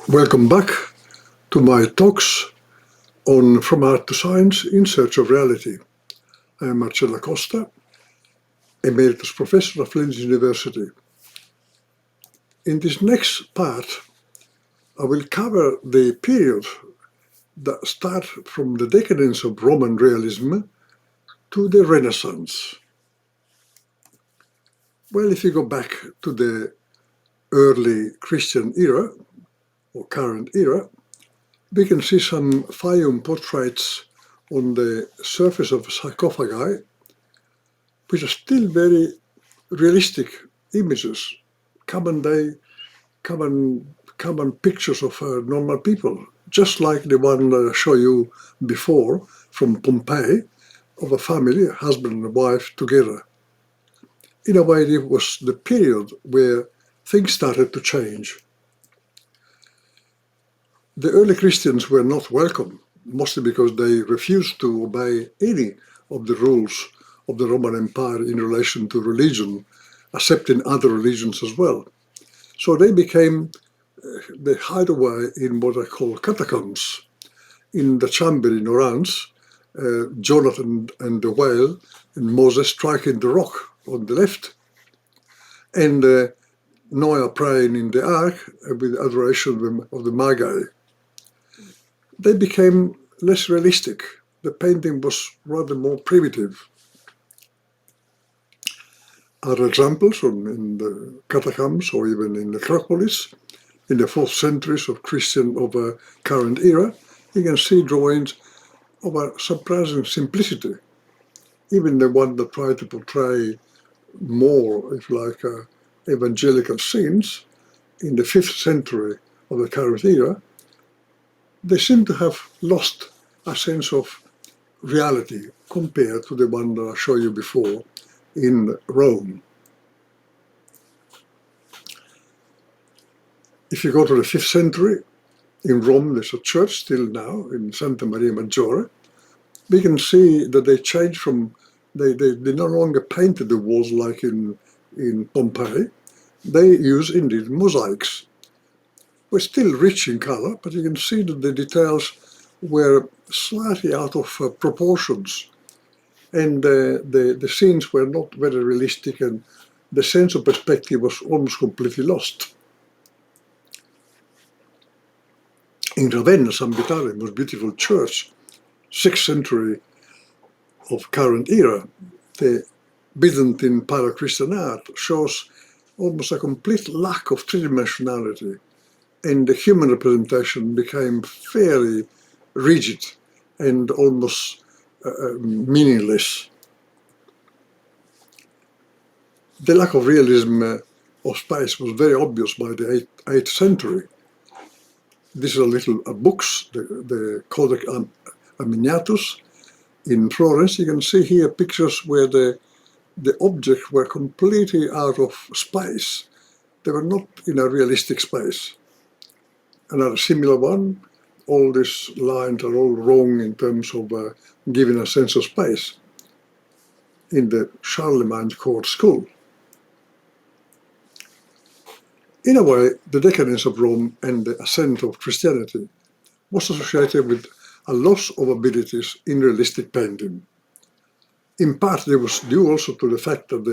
Welcome back to my talks on From Art to Science in Search of Reality. I am Marcello Costa, Emeritus Professor of Florence University. In this next part, I will cover the period that starts from the decadence of Roman realism to the Renaissance. Well, if you go back to the early Christian era, or current era, we can see some Fayum portraits on the surface of sarcophagi, which are still very realistic images, common pictures of normal people, just like the one that I showed you before from Pompeii, of a family, a husband and a wife together. In a way, it was the period where things started to change. The early Christians were not welcome, mostly because they refused to obey any of the rules of the Roman Empire in relation to religion, accepting other religions as well. So they became the hideaway in what I call catacombs. In the chamber in Florence, Jonathan and the whale and Moses striking the rock on the left, and Noah praying in the ark with adoration of the Magi. They became less realistic. The painting was rather more primitive. Other examples in the catacombs or even in the Acropolis, in the 4th centuries of current era, you can see drawings of a surprising simplicity. Even the one that tried to portray more, if you like, evangelical scenes in the 5th century of the current era, they seem to have lost a sense of reality compared to the one that I showed you before in Rome. If you go to the 5th century, in Rome there's a church still now in Santa Maria Maggiore. We can see that they changed from, they no longer painted the walls like in Pompeii. They use indeed mosaics. Were still rich in color, but you can see that the details were slightly out of proportions, and the scenes were not very realistic, and the sense of perspective was almost completely lost. In Ravenna, San Vitale, most beautiful church, 6th century of current era, the Byzantine Palo-Christian art shows almost a complete lack of three-dimensionality, and the human representation became fairly rigid and almost meaningless. The lack of realism of space was very obvious by the 8th century. These are little books, the Codex Aminiatus in Florence. You can see here pictures where the objects were completely out of space. They were not in a realistic space. Another similar one, all these lines are all wrong in terms of giving a sense of space in the Charlemagne court school. In a way, the decadence of Rome and the ascent of Christianity was associated with a loss of abilities in realistic painting. In part, it was due also to the fact that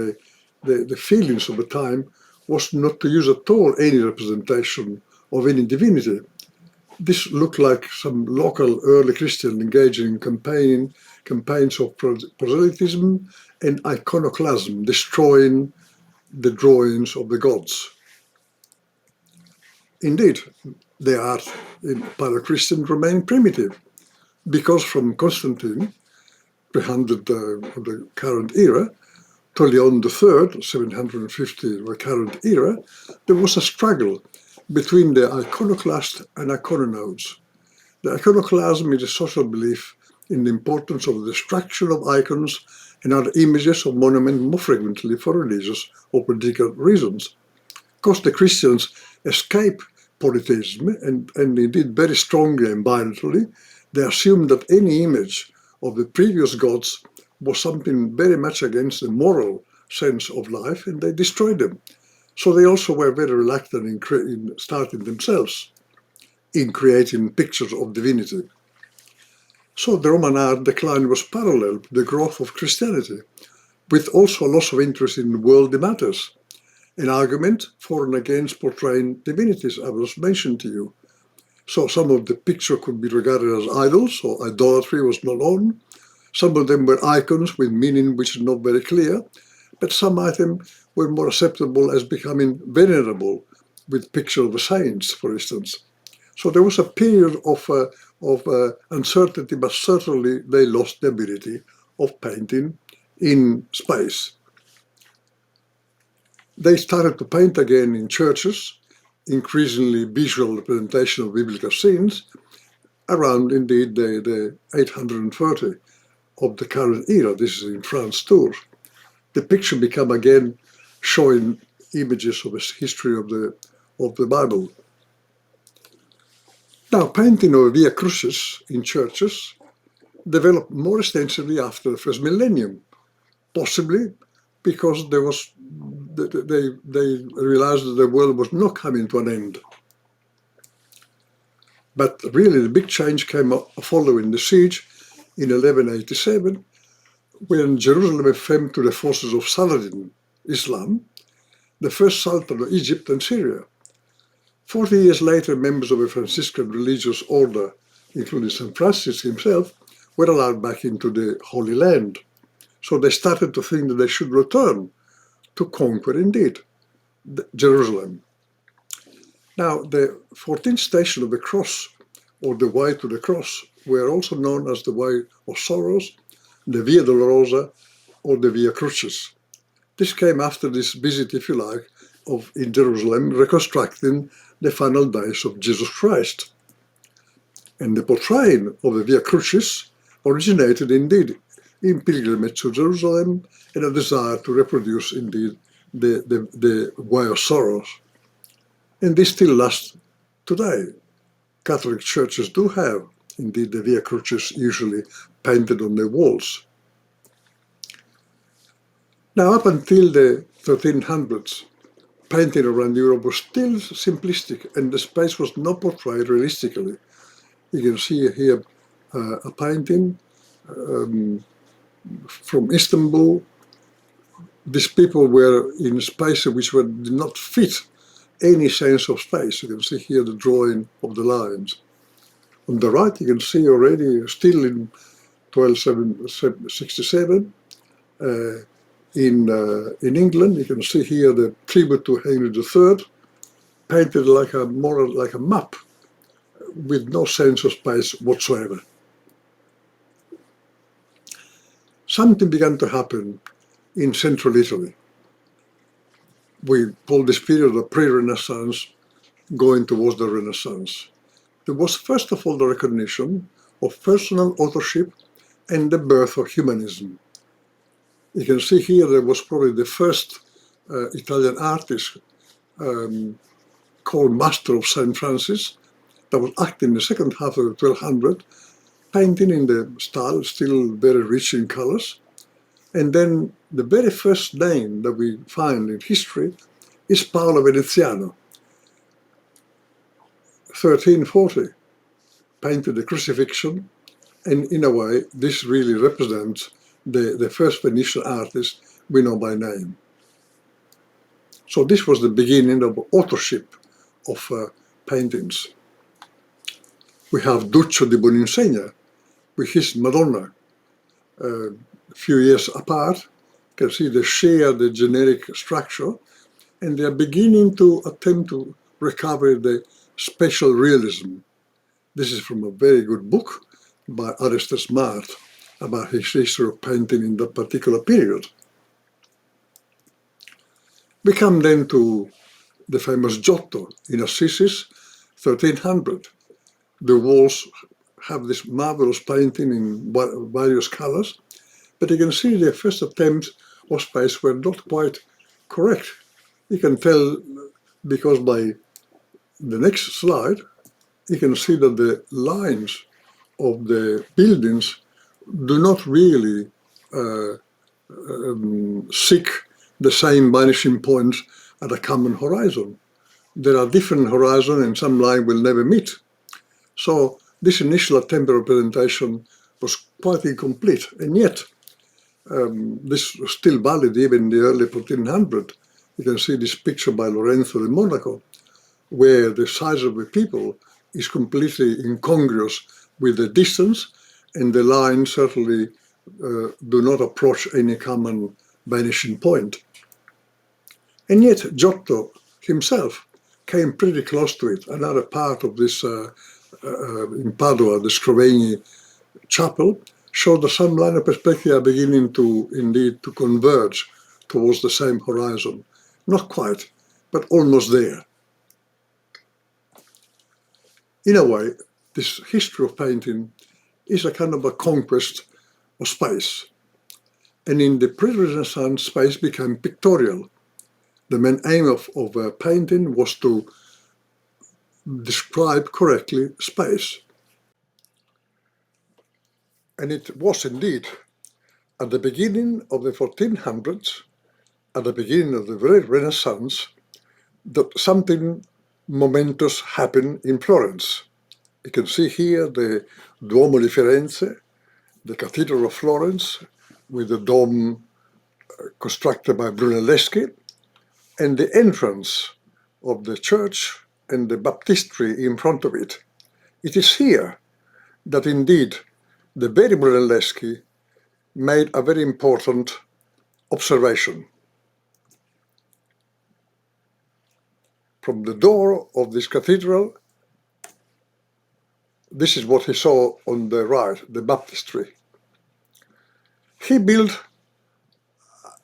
the feelings of the time was not to use at all any representation of any divinity. This looked like some local early Christian engaging in campaigns of proselytism and iconoclasm, destroying the drawings of the gods. Indeed, the art in Palo-Christian remained primitive, because from Constantine, 300 of the current era, to Leon III, 750 of the current era, there was a struggle between the iconoclast and icononauts. The iconoclasm is a social belief in the importance of the destruction of icons and other images of monuments, more frequently for religious or political reasons. Of course, the Christians escape polytheism, and indeed very strongly and violently. They assumed that any image of the previous gods was something very much against the moral sense of life, and they destroyed them. So they also were very reluctant in starting themselves. in creating pictures of divinity. So the Roman art decline was parallel to the growth of Christianity, with also a loss of interest in worldly matters, an argument for and against portraying divinities, I was mentioned to you. So some of the picture could be regarded as idols, or idolatry was not on. Some of them were icons with meaning which is not very clear, but some items were more acceptable as becoming venerable, with picture of the saints, for instance. So there was a period of uncertainty, but certainly they lost the ability of painting in space. They started to paint again in churches, increasingly visual representation of biblical scenes, around indeed the 830 of the current era. This is in France too. The picture became again showing images of the history of the Bible. Now, painting of Via Crucis in churches developed more extensively after the first millennium, possibly because they realized that the world was not coming to an end. But really the big change came following the siege in 1187, when Jerusalem fell to the forces of Saladin Islam, the first Sultan of Egypt and Syria. 40 years later, members of a Franciscan religious order, including St. Francis himself, were allowed back into the Holy Land. So they started to think that they should return to conquer, indeed, Jerusalem. Now, the 14th station of the cross, or the way to the cross, were also known as the way of sorrows, the Via Dolorosa, or the Via Crucis. This came after this visit, if you like, in Jerusalem, reconstructing the final days of Jesus Christ. And the portraying of the Via Crucis originated indeed in pilgrimage to Jerusalem and a desire to reproduce indeed the way of sorrows. And this still lasts today. Catholic churches do have indeed the Via Crucis usually painted on the walls. Now, up until the 1300s, painting around Europe was still simplistic and the space was not portrayed realistically. You can see here a painting from Istanbul. These people were in spaces which did not fit any sense of space. You can see here the drawing of the lines. On the right, you can see already, still in 1267, in England, you can see here the tribute to Henry III, painted more like a map, with no sense of space whatsoever. Something began to happen in central Italy. We call this period the pre-Renaissance, going towards the Renaissance. There was first of all the recognition of personal authorship and the birth of humanism. You can see here there was probably the first Italian artist called Master of St. Francis that was active in the second half of the 1200s, painting in the style still very rich in colors. And then the very first name that we find in history is Paolo Veneziano, 1340, painted the crucifixion, and in a way this really represents the first Venetian artist we know by name. So this was the beginning of authorship of paintings. We have Duccio di Boninsegna with his Madonna, a few years apart. You can see they share the generic structure, and they are beginning to attempt to recover the special realism. This is from a very good book by Alistair Smart about his history of painting in that particular period. We come then to the famous Giotto in Assisi, 1300. The walls have this marvelous painting in various colors, but you can see the first attempts of space were not quite correct. You can tell because by the next slide, you can see that the lines of the buildings do not really seek the same vanishing points at a common horizon. There are different horizons and some line will never meet. So this initial attempt at representation was quite incomplete, and yet this was still valid even in the early 1400s. You can see this picture by Lorenzo de Monaco, where the size of the people is completely incongruous with the distance, and the lines certainly do not approach any common vanishing point. And yet Giotto himself came pretty close to it. Another part of this in Padua, the Scrovegni chapel, showed that some line of perspective are beginning to indeed to converge towards the same horizon. Not quite, but almost there. In a way, this history of painting is a kind of a conquest of space. And in the pre-Renaissance, space became pictorial. The main aim of painting was to describe correctly space. And it was indeed at the beginning of the 1400s, at the beginning of the very Renaissance, that something momentous happened in Florence. You can see here the Duomo di Firenze, the Cathedral of Florence, with the dome constructed by Brunelleschi, and the entrance of the church and the Baptistry in front of it. It is here that indeed the very Brunelleschi made a very important observation. From the door of this cathedral, this is what he saw on the right, the Baptistry. He built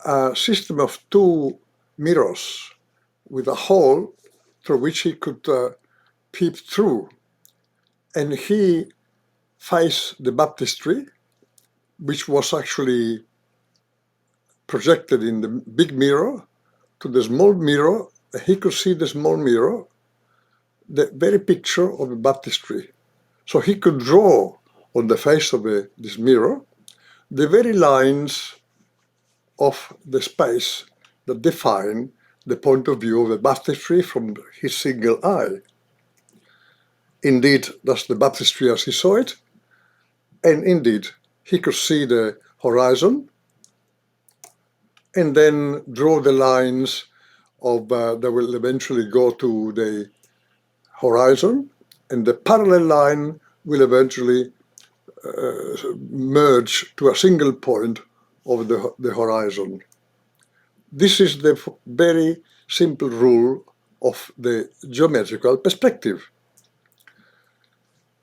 a system of two mirrors with a hole through which he could peep through. And he faced the Baptistry, which was actually projected in the big mirror to the small mirror. He could see the small mirror, the very picture of the Baptistry. So he could draw on the face of this mirror the very lines of the space that define the point of view of the Baptistry from his single eye. Indeed, that's the Baptistry as he saw it, and indeed, he could see the horizon and then draw the lines of that will eventually go to the horizon, and the parallel line will eventually merge to a single point of the horizon. This is the very simple rule of the geometrical perspective.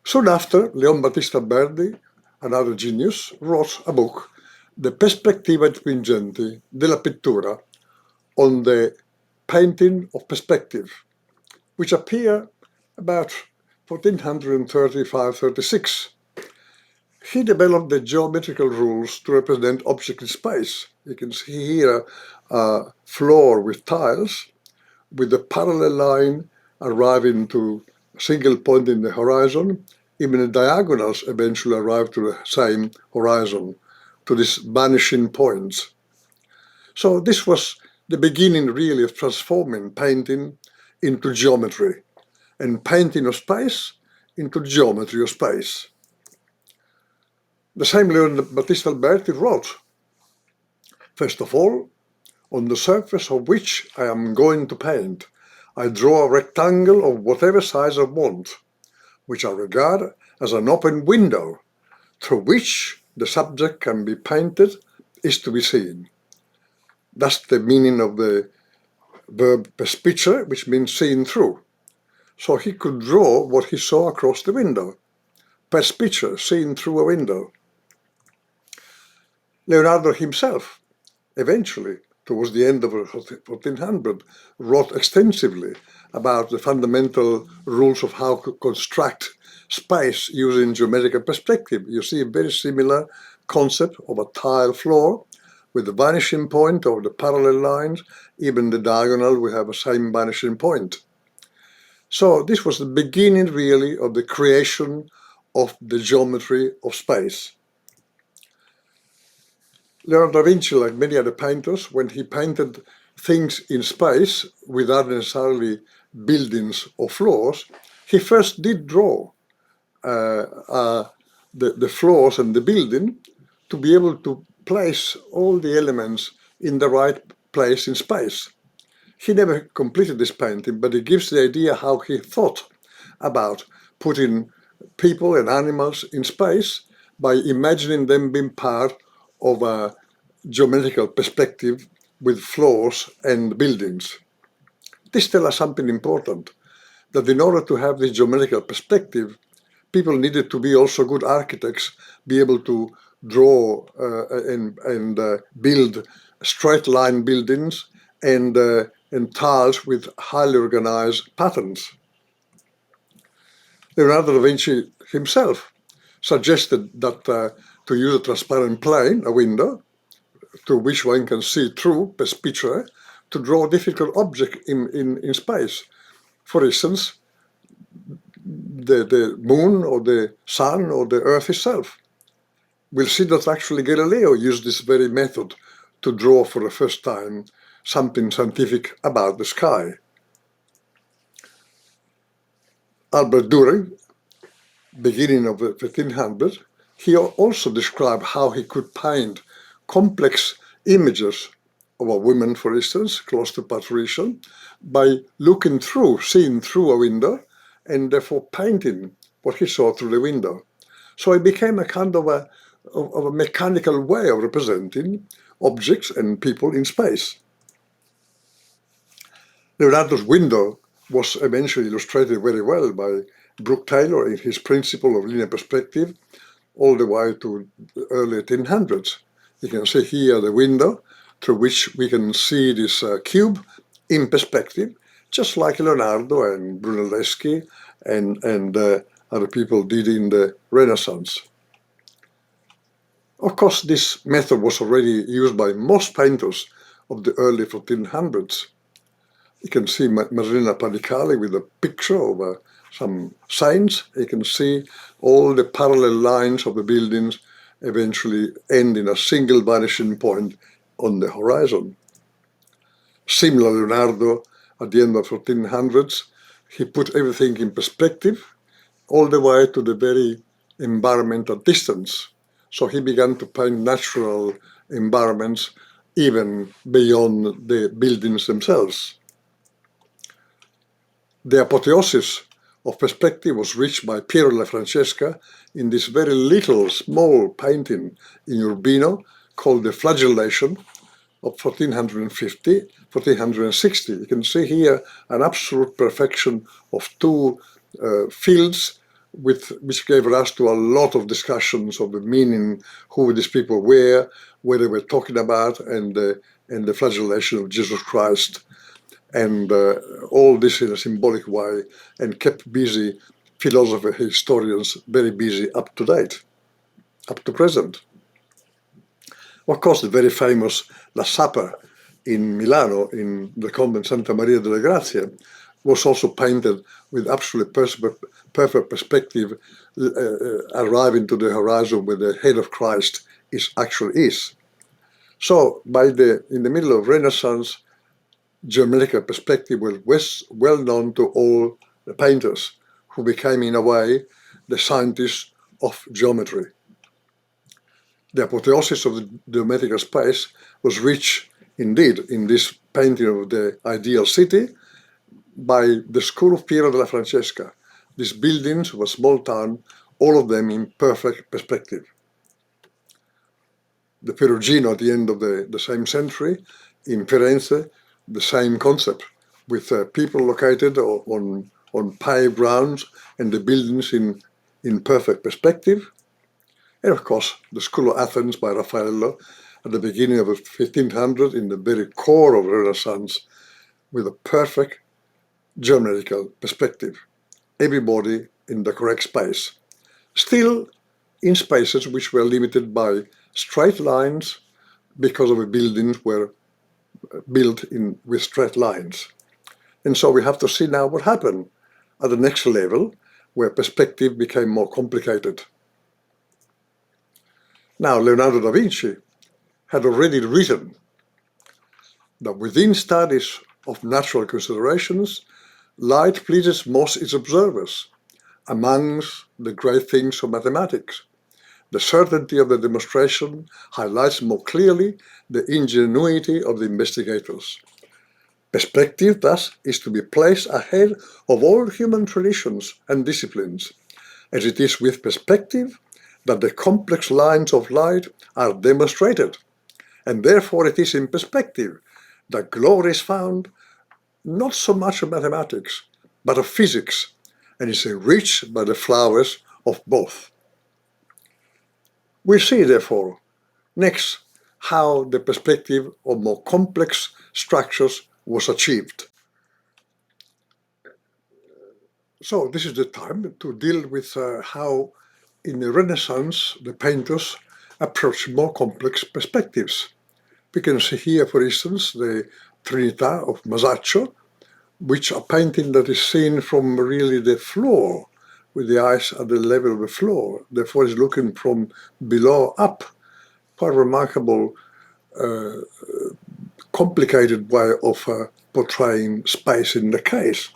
Soon after, Leon Battista Alberdi, another genius, wrote a book, De Perspectiva Twingenti della Pittura, on the painting of perspective, which appeared about 1435-36. He developed the geometrical rules to represent objects in space. You can see here a floor with tiles, with the parallel line arriving to a single point in the horizon. Even the diagonals eventually arrive to the same horizon, to these vanishing points. So this was the beginning really of transforming painting into geometry, and painting of space into geometry of space. The same Leon Battista Alberdi wrote, first of all, on the surface of which I am going to paint, I draw a rectangle of whatever size I want, which I regard as an open window through which the subject can be painted is to be seen. That's the meaning of the verb perspicere, which means seen through. So he could draw what he saw across the window. Perspicere, seen through a window. Leonardo himself, eventually, towards the end of 1400, wrote extensively about the fundamental rules of how to construct space using geometrical perspective. You see a very similar concept of a tile floor with the vanishing point of the parallel lines. Even the diagonal will have the same vanishing point. So this was the beginning really of the creation of the geometry of space. Leonardo da Vinci, like many other painters, when he painted things in space without necessarily buildings or floors, he first did draw the floors and the building to be able to place all the elements in the right place in space. He never completed this painting, but it gives the idea how he thought about putting people and animals in space by imagining them being part of a geometrical perspective with floors and buildings. This tells us something important, that in order to have this geometrical perspective, people needed to be also good architects, be able to draw and build straight line buildings and tiles with highly organized patterns. Leonardo da Vinci himself suggested that to use a transparent plane, a window, through which one can see through perspicere, to draw difficult objects in space. For instance, the moon or the sun or the earth itself. We'll see that actually Galileo used this very method to draw for the first time something scientific about the sky. Albert Dürer, beginning of the 1500s, he also described how he could paint complex images of a woman, for instance, close to patrician, by looking through, seeing through a window, and therefore painting what he saw through the window. So it became a kind of a mechanical way of representing objects and people in space. Leonardo's window was eventually illustrated very well by Brooke Taylor in his principle of linear perspective all the way to the early 1800s. You can see here the window through which we can see this cube in perspective, just like Leonardo and Brunelleschi and other people did in the Renaissance. Of course, this method was already used by most painters of the early 1400s. You can see Marina Panicali with a picture of some saints. You can see all the parallel lines of the buildings eventually end in a single vanishing point on the horizon. Similar Leonardo, at the end of 1400s, he put everything in perspective all the way to the very environmental distance. So he began to paint natural environments even beyond the buildings themselves. The apotheosis of perspective was reached by Piero della Francesca in this very little, small painting in Urbino called the Flagellation of 1450, 1460. You can see here an absolute perfection of two fields which gave rise to a lot of discussions of the meaning, who these people were, what they were talking about, and the flagellation of Jesus Christ. And all this in a symbolic way, and kept busy philosophers, historians, very busy up to date, up to present. Of course, the very famous La Supper in Milano, in the convent Santa Maria delle Grazie, was also painted with absolutely perfect perspective, arriving to the horizon where the head of Christ actually is. So, in the middle of Renaissance, geometrical perspective was well known to all the painters, who became, in a way, the scientists of geometry. The apotheosis of the geometrical space was reached, indeed, in this painting of the ideal city by the school of Piero della Francesca. These buildings of a small town, all of them in perfect perspective. The Perugino at the end of the same century, in Firenze, the same concept, with people located on paved grounds and the buildings in perfect perspective. And of course, the School of Athens by Raffaello at the beginning of the 1500s, in the very core of Renaissance, with a perfect geometrical perspective. Everybody in the correct space. Still in spaces which were limited by straight lines because of the buildings were built with straight lines. And so we have to see now what happened at the next level, where perspective became more complicated. Now, Leonardo da Vinci had already written that within studies of natural considerations, light pleases most its observers, amongst the great things of mathematics. The certainty of the demonstration highlights more clearly the ingenuity of the investigators. Perspective, thus, is to be placed ahead of all human traditions and disciplines, as it is with perspective that the complex lines of light are demonstrated, and therefore it is in perspective that glory is found not so much of mathematics, but of physics, and is enriched by the flowers of both. We see, therefore, next how the perspective of more complex structures was achieved. So this is the time to deal with how in the Renaissance the painters approached more complex perspectives. We can see here, for instance, the Trinità of Masaccio, which a painting that is seen from really the floor, with the eyes at the level of the floor, therefore is looking from below up. Quite remarkable, complicated way of portraying space in the case.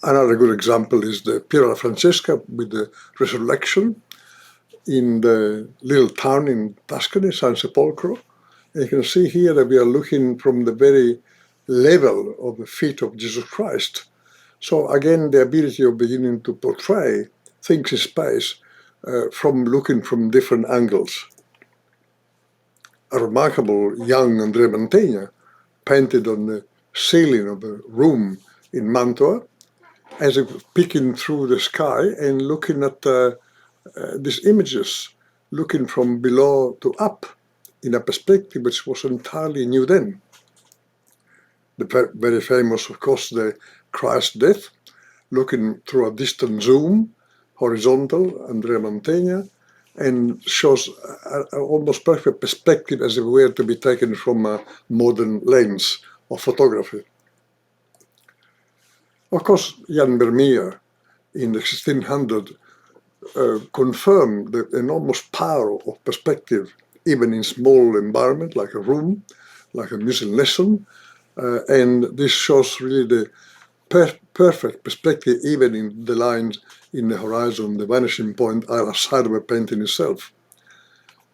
Another good example is the Piera Francesca with the Resurrection in the little town in Tuscany, San Sepolcro. And you can see here that we are looking from the very level of the feet of Jesus Christ. So again, the ability of beginning to portray things in space from looking from different angles. A remarkable young Andrea Mantegna painted on the ceiling of a room in Mantua, as if peeking through the sky and looking at these images, looking from below to up in a perspective which was entirely new then. The very famous, of course, the Christ's death, looking through a distant zoom, horizontal, Andrea Mantegna, and shows an almost perfect perspective as if it were to be taken from a modern lens of photography. Of course, Jan Vermeer in the 1600 confirmed the enormous power of perspective, even in small environment like a room, like a music lesson, and this shows really the perfect perspective, even in the lines in the horizon, the vanishing point, either side of a painting itself.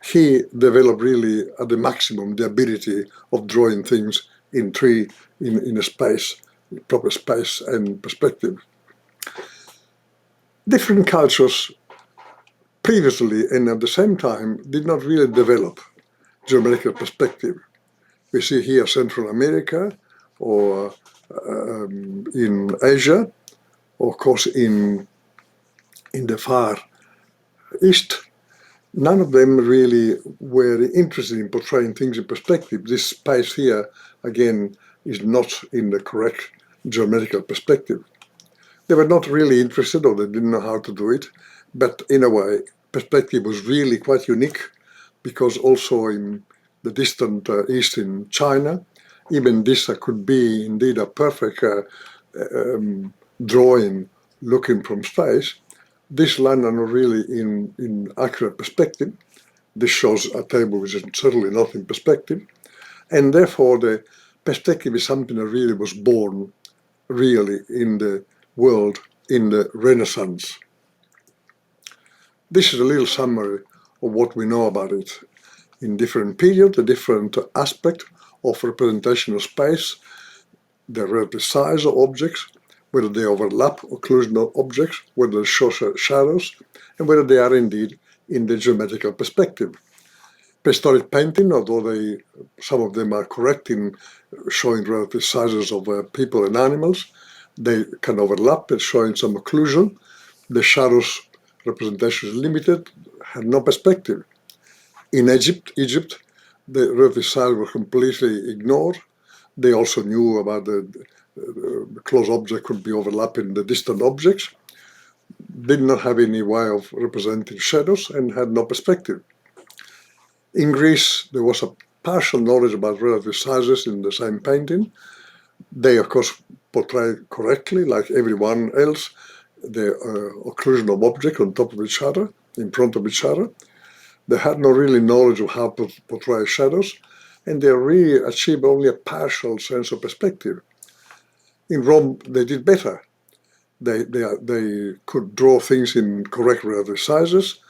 He developed really at the maximum the ability of drawing things in a space, proper space and perspective. Different cultures previously and at the same time did not really develop geometrical perspective. We see here Central America or in Asia, or of course in the far east. None of them really were interested in portraying things in perspective. This space here, again, is not in the correct geometrical perspective. They were not really interested, or they didn't know how to do it, but in a way, perspective was really quite unique, because also in the distant east in China, even this could be indeed a perfect drawing looking from space. This line are not really in accurate perspective. This shows a table which is certainly not in perspective. And therefore the perspective is something that really was born really in the world in the Renaissance. This is a little summary of what we know about it. In different periods, the different aspect of representation of space, the relative size of objects, whether they overlap occlusional objects, whether they show shadows, and whether they are indeed in the geometrical perspective. Prehistoric painting, although some of them are correct in showing relative sizes of people and animals, they can overlap and showing some occlusion. The shadows representation is limited, had no perspective. In Egypt, the relative size was completely ignored. They also knew about the close object could be overlapping the distant objects, did not have any way of representing shadows, and had no perspective. In Greece, there was a partial knowledge about relative sizes in the same painting. They, of course, portrayed correctly, like everyone else, the occlusion of objects on top of each other, in front of each other. They had no really knowledge of how to portray shadows, and they really achieved only a partial sense of perspective. In Rome, they did better. They could draw things in correct relative sizes.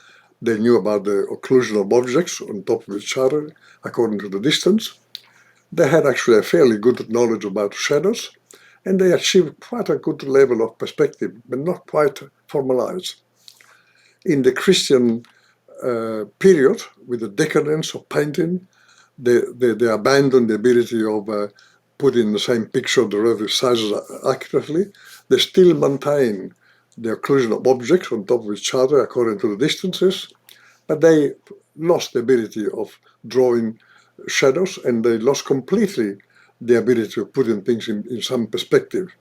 They knew about the occlusion of objects on top of each other according to the distance. They had actually a fairly good knowledge about shadows, and they achieved quite a good level of perspective, but not quite formalized. In the Christian period, with the decadence of painting, they abandoned the ability of putting the same picture of the relative sizes accurately. They still maintain the occlusion of objects on top of each other according to the distances, but they lost the ability of drawing shadows, and they lost completely the ability of putting things in some perspective.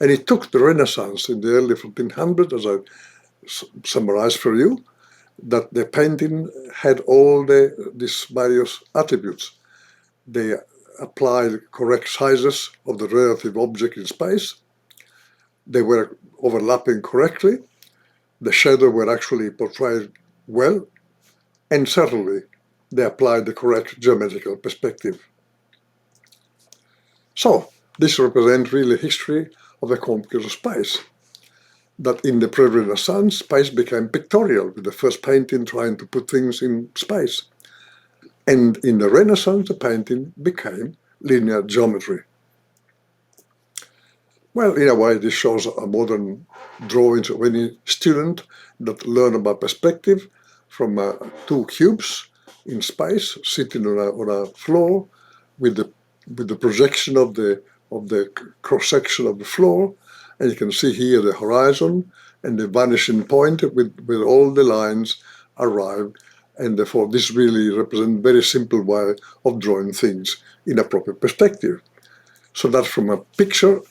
And it took the Renaissance in the early 1400s, as I summarized for you, that the painting had all these various attributes. They applied correct sizes of the relative object in space. They were overlapping correctly. The shadow were actually portrayed well, and certainly they applied the correct geometrical perspective. So this represents really history of the conquest of space. That in the pre-Renaissance, space became pictorial, with the first painting trying to put things in space. And in the Renaissance, the painting became linear geometry. Well, in a way, this shows a modern drawings of any student that learn about perspective from two cubes in space, sitting on a floor with the projection of the cross-section of the floor. And you can see here the horizon and the vanishing point with all the lines arrive. And therefore, this really represents a very simple way of drawing things in a proper perspective. So that from a picture,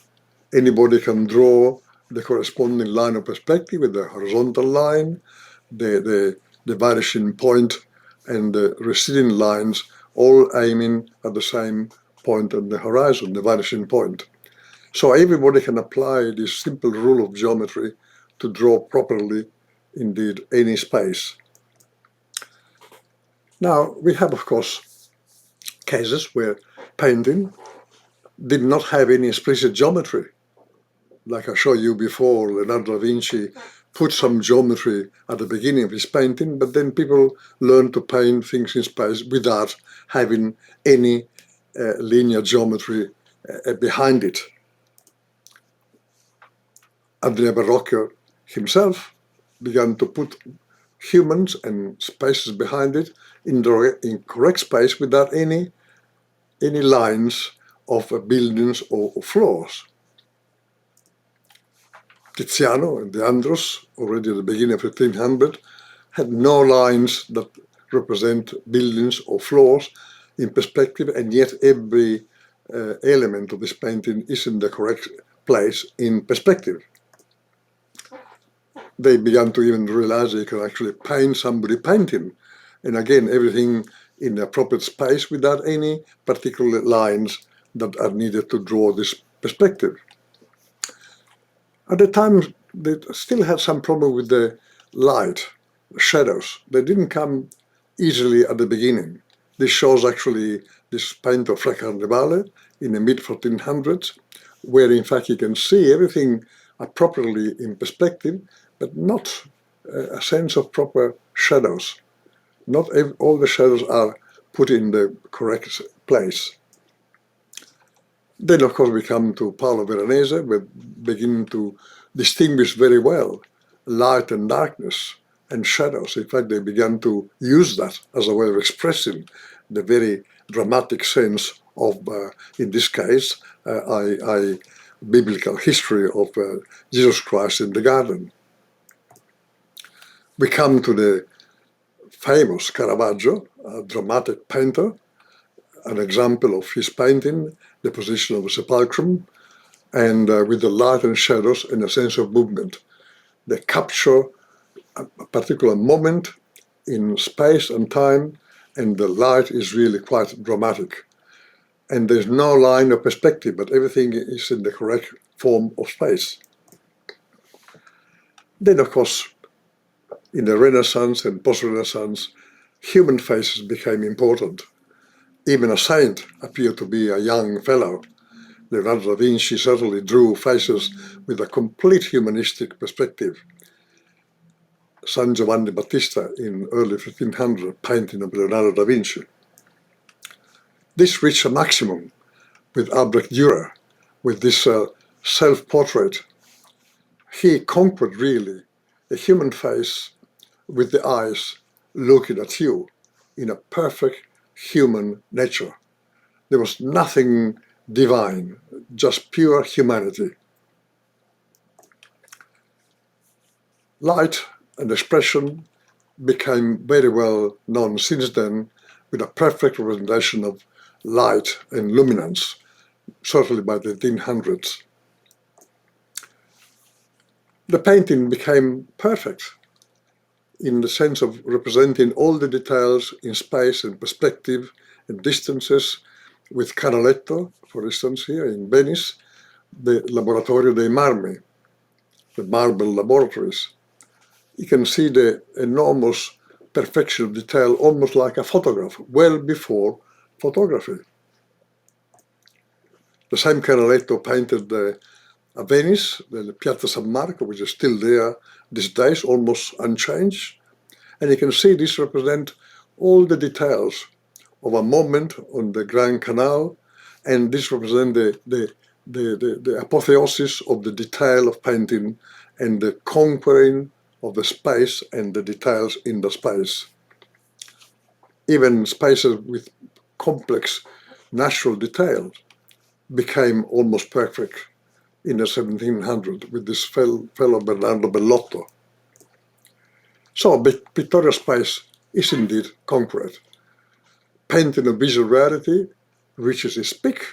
anybody can draw the corresponding line of perspective with the horizontal line, the vanishing point, and the receding lines, all aiming at the same point on the horizon, the vanishing point. So everybody can apply this simple rule of geometry to draw properly, indeed, any space. Now, we have, of course, cases where painting did not have any explicit geometry. Like I showed you before, Leonardo da Vinci put some geometry at the beginning of his painting, but then people learned to paint things in space without having any linear geometry behind it. Andrea Barocchio himself began to put humans and spaces behind it in correct space without any lines of buildings or floors. Tiziano and the Andros, already at the beginning of 1500, had no lines that represent buildings or floors in perspective, and yet every element of this painting is in the correct place in perspective. They began to even realize they could actually paint somebody painting, and again, everything in the appropriate space without any particular lines that are needed to draw this perspective. At the time, they still had some problem with the light, the shadows. They didn't come easily at the beginning. This shows actually this painter Fra Carnevale in the mid-1400s, where in fact you can see everything appropriately in perspective, but not a sense of proper shadows. Not all the shadows are put in the correct place. Then, of course, we come to Paolo Veronese, we begin to distinguish very well light and darkness and shadows. In fact, they began to use that as a way of expressing the very dramatic sense of, in this case, biblical history of Jesus Christ in the garden. We come to the famous Caravaggio, a dramatic painter, an example of his painting, the position of the sepulchre, and with the light and shadows and a sense of movement. They capture a particular moment in space and time, and the light is really quite dramatic. And there's no line of perspective, but everything is in the correct form of space. Then, of course, in the Renaissance and post-Renaissance, human faces became important. Even a saint appeared to be a young fellow. Leonardo da Vinci certainly drew faces with a complete humanistic perspective. San Giovanni Battista in early 1500 painting of Leonardo da Vinci. This reached a maximum with Albrecht Dürer, with this self-portrait. He conquered really a human face with the eyes looking at you in a perfect human nature. There was nothing divine, just pure humanity. Light and expression became very well known since then, with a perfect representation of light and luminance, certainly by the 1800s. The painting became perfect in the sense of representing all the details in space and perspective and distances, with Canaletto, for instance, here in Venice, the Laboratorio dei Marmi, the marble laboratories. You can see the enormous perfection of detail, almost like a photograph, well before photography. The same Canaletto painted Venice, the Piazza San Marco, which is still there these days, almost unchanged. And you can see this represent all the details of a moment on the Grand Canal, and this represents the apotheosis of the detail of painting and the conquering of the space and the details in the space. Even spaces with complex natural details became almost perfect in the 1700s with this fellow Bernardo Bellotto. So pictorial space is indeed conquered. Painting of visual reality reaches its peak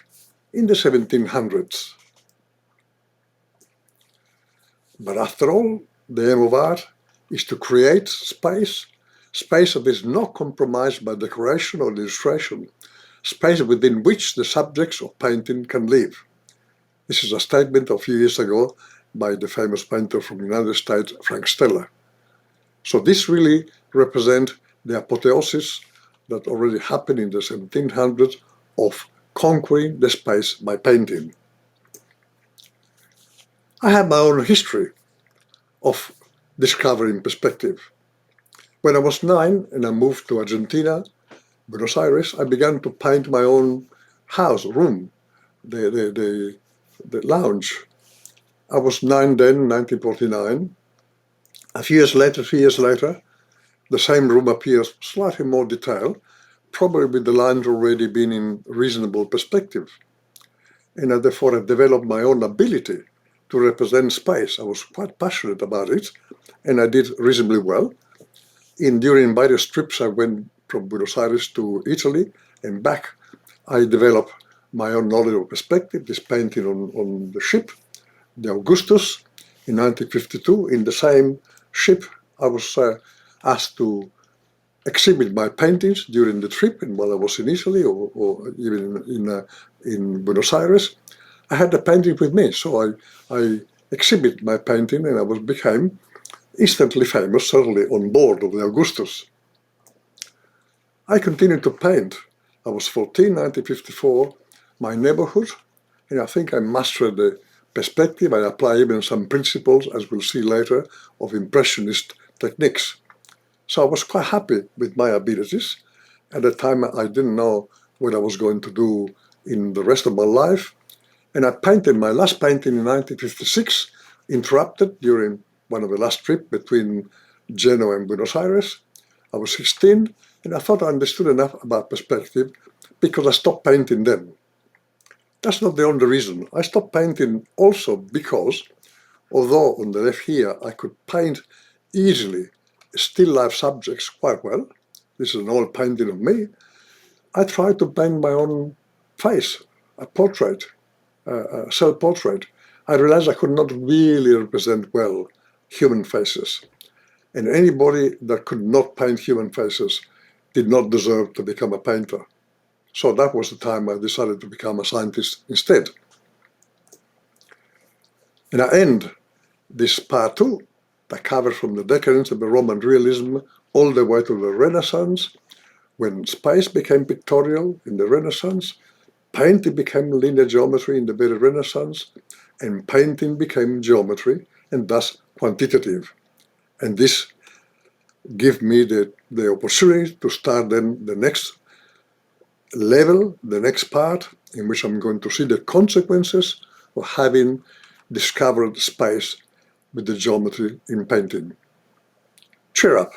in the 1700s. But after all, the aim of art is to create space that is not compromised by decoration or illustration, space within which the subjects of painting can live. This is a statement a few years ago by the famous painter from the United States, Frank Stella. So this really represents the apotheosis that already happened in the 1700s of conquering the space by painting. I have my own history of discovering perspective. When I was 9 and I moved to Argentina, Buenos Aires, I began to paint my own room, the lounge. I was 9 then, 1949. A few years later, 3 years later, the same room appears slightly more detailed, probably with the lines already being in reasonable perspective. And I therefore have developed my own ability to represent space. I was quite passionate about it, and I did reasonably well. During various trips, I went from Buenos Aires to Italy and back. I developed my own knowledge of perspective, this painting on the ship, the Augustus, in 1952. In the same ship, I was asked to exhibit my paintings during the trip, and while I was in Italy or even in Buenos Aires. I had the painting with me, so I exhibit my painting, and I became instantly famous, certainly on board of the Augustus. I continued to paint. I was 14, 1954, my neighborhood, and I think I mastered the perspective. I apply even some principles, as we'll see later, of impressionist techniques. So I was quite happy with my abilities. At the time, I didn't know what I was going to do in the rest of my life. And I painted my last painting in 1956, interrupted during one of the last trips between Genoa and Buenos Aires. I was 16, and I thought I understood enough about perspective because I stopped painting then. That's not the only reason. I stopped painting also because, although on the left here I could paint easily still life subjects quite well, this is an old painting of me, I tried to paint my own face, a portrait, a self-portrait. I realized I could not really represent well human faces. And anybody that could not paint human faces did not deserve to become a painter. So that was the time I decided to become a scientist instead. And I end this part 2 that covers from the decadence of the Roman realism all the way to the Renaissance, when space became pictorial in the Renaissance, painting became linear geometry in the very Renaissance, and painting became geometry, and thus quantitative. And this gave me the opportunity to start then the next level, the next part, in which I'm going to see the consequences of having discovered space with the geometry in painting. Cheer up!